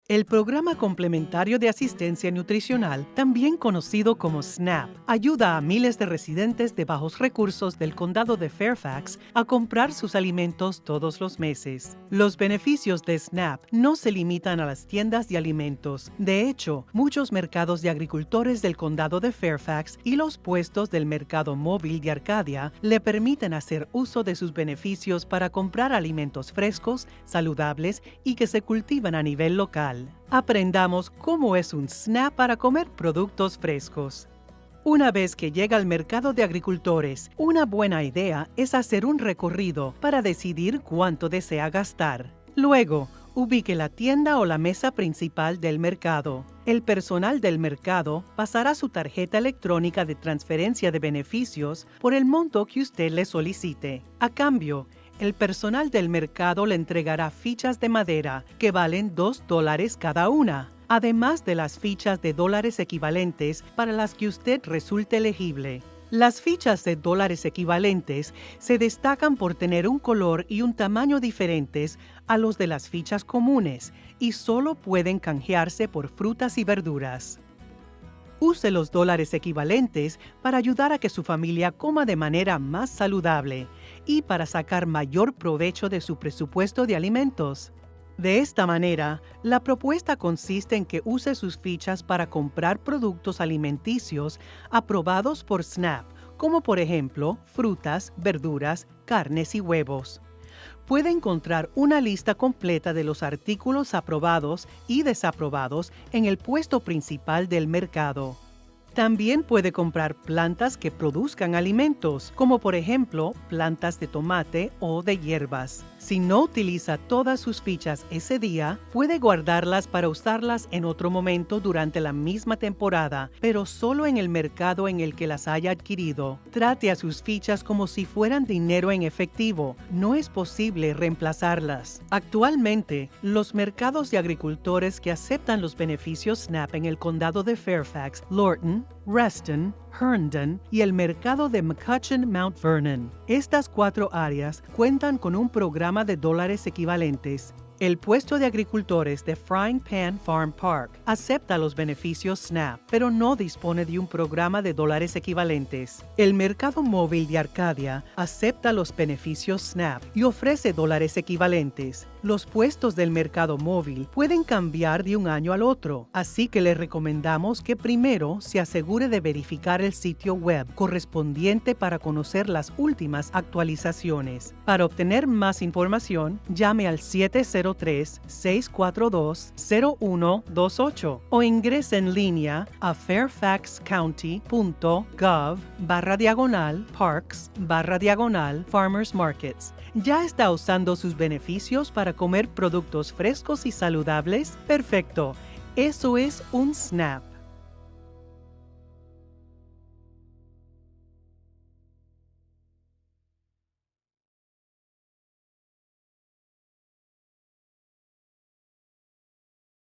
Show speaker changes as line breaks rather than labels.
El Programa Complementario de Asistencia Nutricional, también conocido como SNAP, ayuda a miles de residentes de bajos recursos del condado de Fairfax a comprar sus alimentos todos los meses. Los beneficios de SNAP no se limitan a las tiendas de alimentos. De hecho, muchos mercados de agricultores del condado de Fairfax y los puestos del mercado móvil de Arcadia le permiten hacer uso de sus beneficios para comprar alimentos frescos, saludables y que se cultivan a nivel local. Aprendamos cómo es un SNAP para comer productos frescos. Una vez que llega al mercado de agricultores, una buena idea es hacer un recorrido para decidir cuánto desea gastar. Luego, ubique la tienda o la mesa principal del mercado. El personal del mercado pasará su tarjeta electrónica de transferencia de beneficios por el monto que usted le solicite. A cambio, el personal del mercado le entregará fichas de madera que valen $2 cada una, además de las fichas de dólares equivalentes para las que usted resulte elegible. Las fichas de dólares equivalentes se destacan por tener un color y un tamaño diferentes a los de las fichas comunes y solo pueden canjearse por frutas y verduras. Use los dólares equivalentes para ayudar a que su familia coma de manera más saludable y para sacar mayor provecho de su presupuesto de alimentos. De esta manera, la propuesta consiste en que use sus fichas para comprar productos alimenticios aprobados por SNAP, como por ejemplo frutas, verduras, carnes y huevos. Puede encontrar una lista completa de los artículos aprobados y desaprobados en el puesto principal del mercado. También puede comprar plantas que produzcan alimentos, como por ejemplo plantas de tomate o de hierbas. Si no utiliza todas sus fichas ese día, puede guardarlas para usarlas en otro momento durante la misma temporada, pero solo en el mercado en el que las haya adquirido. Trate a sus fichas como si fueran dinero en efectivo. No es posible reemplazarlas. Actualmente, los mercados de agricultores que aceptan los beneficios SNAP en el condado de Fairfax, Lorton, Reston, Herndon y el mercado de McCutcheon Mount Vernon. Estas 4 áreas cuentan con un programa de dólares equivalentes. El puesto de agricultores de Frying Pan Farm Park acepta los beneficios SNAP, pero no dispone de un programa de dólares equivalentes. El mercado móvil de Arcadia acepta los beneficios SNAP y ofrece dólares equivalentes. Los puestos del mercado móvil pueden cambiar de un año al otro, así que le recomendamos que primero se asegure de verificar el sitio web correspondiente para conocer las últimas actualizaciones. Para obtener más información, llame al 703-642-0128 o ingrese en línea a fairfaxcounty.gov/parks/farmers markets. ¿Ya está usando sus beneficios para comer productos frescos y saludables? Perfecto. Eso es un SNAP.